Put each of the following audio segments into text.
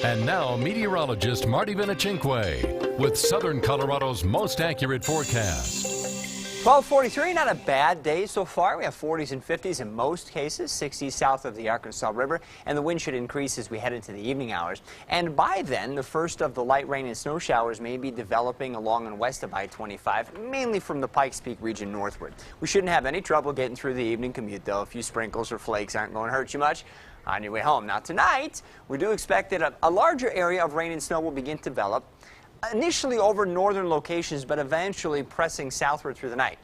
And now, meteorologist Marty with Southern Colorado's most accurate forecast. 12:43, not a bad day so far. We have 40s and 50s in most cases, 60s south of the Arkansas River, and the wind should increase as we head into the evening hours. And by then, the first of the light rain and snow showers may be developing along and west of I-25, mainly from the Pikes Peak region northward. We shouldn't have any trouble getting through the evening commute, though. A few sprinkles or flakes aren't going to hurt you much on your way home. Now, tonight, we do expect that a larger area of rain and snow will begin to develop, initially over northern locations, but eventually pressing southward through the night.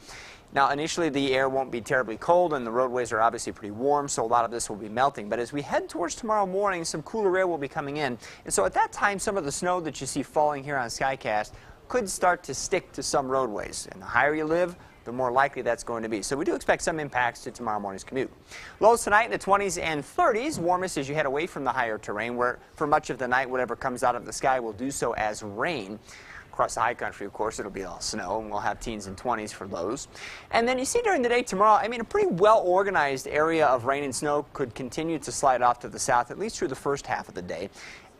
Now, initially, the air won't be terribly cold, and the roadways are obviously pretty warm, so a lot of this will be melting. But as we head towards tomorrow morning, some cooler air will be coming in. And so at that time, some of the snow that you see falling here on Skycast could start to stick to some roadways. And the higher you live, the more likely that's going to be. So we do expect some impacts to tomorrow morning's commute. Lows tonight in the 20s and 30s, warmest as you head away from the higher terrain, where for much of the night, whatever comes out of the sky will do so as rain. Across the high country, of course, it'll be all snow, and we'll have teens and 20s for lows. And then you see during the day tomorrow, a pretty well-organized area of rain and snow could continue to slide off to the south, at least through the first half of the day.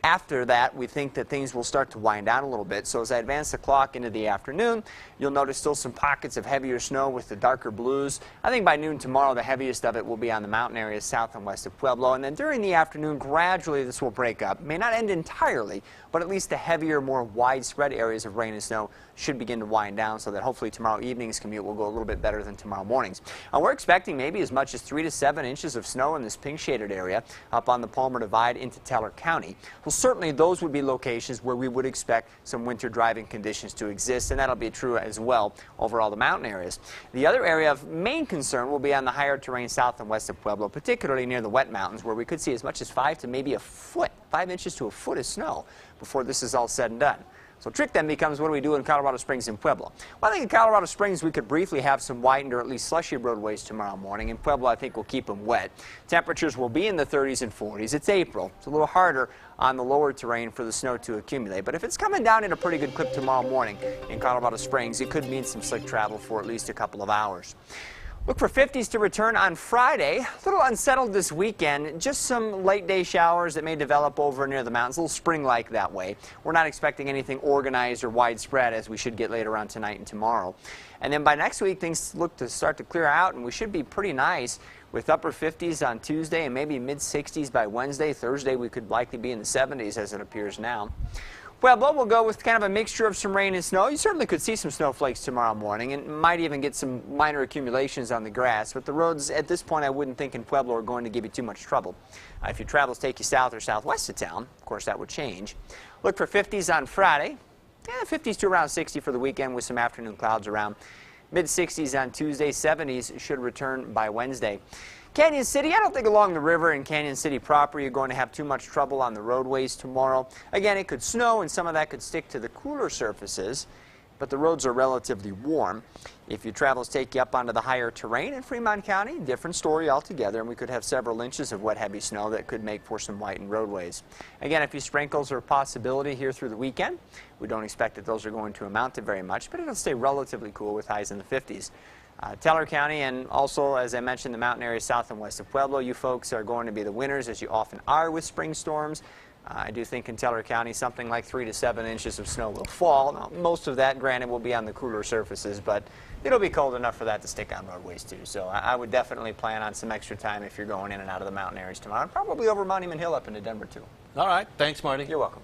After that, we think that things will start to wind down a little bit. So as I advance the clock into the afternoon, you'll notice still some pockets of heavier snow with the darker blues. I think by noon tomorrow, the heaviest of it will be on the mountain areas south and west of Pueblo. And then during the afternoon, gradually this will break up. May not end entirely, but at least the heavier, more widespread areas of rain and snow should begin to wind down, so that hopefully tomorrow evening's commute will go a little bit better than tomorrow morning's. We're expecting maybe as much as 3 to 7 inches of snow in this pink shaded area up on the Palmer Divide into Teller County. Well, certainly those would be locations where we would expect some winter driving conditions to exist, and that'll be true as well over all the mountain areas. The other area of main concern will be on the higher terrain south and west of Pueblo, particularly near the wet mountains, where we could see as much as 5 to maybe a foot, 5 inches to a foot of snow before this is all said and done. So trick then becomes, what do we do in Colorado Springs and Pueblo? Well, I think in Colorado Springs we could briefly have some widened or at least slushy roadways tomorrow morning. In Pueblo, I think we'll keep them wet. Temperatures will be in the 30s and 40s. It's April. It's a little harder on the lower terrain for the snow to accumulate. But if it's coming down in a pretty good clip tomorrow morning in Colorado Springs, it could mean some slick travel for at least a couple of hours. Look for 50s to return on Friday. A little unsettled this weekend. Just some late day showers that may develop over near the mountains. A little spring-like that way. We're not expecting anything organized or widespread, as we should get later on tonight and tomorrow. And then by next week, things look to start to clear out, and we should be pretty nice with upper 50s on Tuesday and maybe mid-60s by Wednesday. Thursday, we could likely be in the 70s as it appears now. Pueblo will go with kind of a mixture of some rain and snow. You certainly could see some snowflakes tomorrow morning, and might even get some minor accumulations on the grass. But the roads at this point, I wouldn't think in Pueblo are going to give you too much trouble. If your travels take you south or southwest of town, of course that would change. Look for 50s on Friday. 50s to around 60 for the weekend with some afternoon clouds around. Mid-60s on Tuesday. 70s should return by Wednesday. Canyon City, I don't think along the river in Canyon City proper you're going to have too much trouble on the roadways tomorrow. Again, it could snow and some of that could stick to the cooler surfaces, but the roads are relatively warm. If your travels take you up onto the higher terrain in Fremont County, different story altogether, and we could have several inches of wet, heavy snow that could make for some whitened roadways. Again, a few sprinkles are a possibility here through the weekend. We don't expect that those are going to amount to very much, but it'll stay relatively cool with highs in the 50s. Teller County, and also, as I mentioned, the mountain areas south and west of Pueblo, you folks are going to be the winners, as you often are with spring storms. I do think in Teller County something like 3 to 7 inches of snow will fall. Now, most of that, granted, will be on the cooler surfaces, but it'll be cold enough for that to stick on roadways too. So I would definitely plan on some extra time if you're going in and out of the mountain areas tomorrow, and probably over Monument Hill up into Denver too. All right. Thanks, Marty. You're welcome.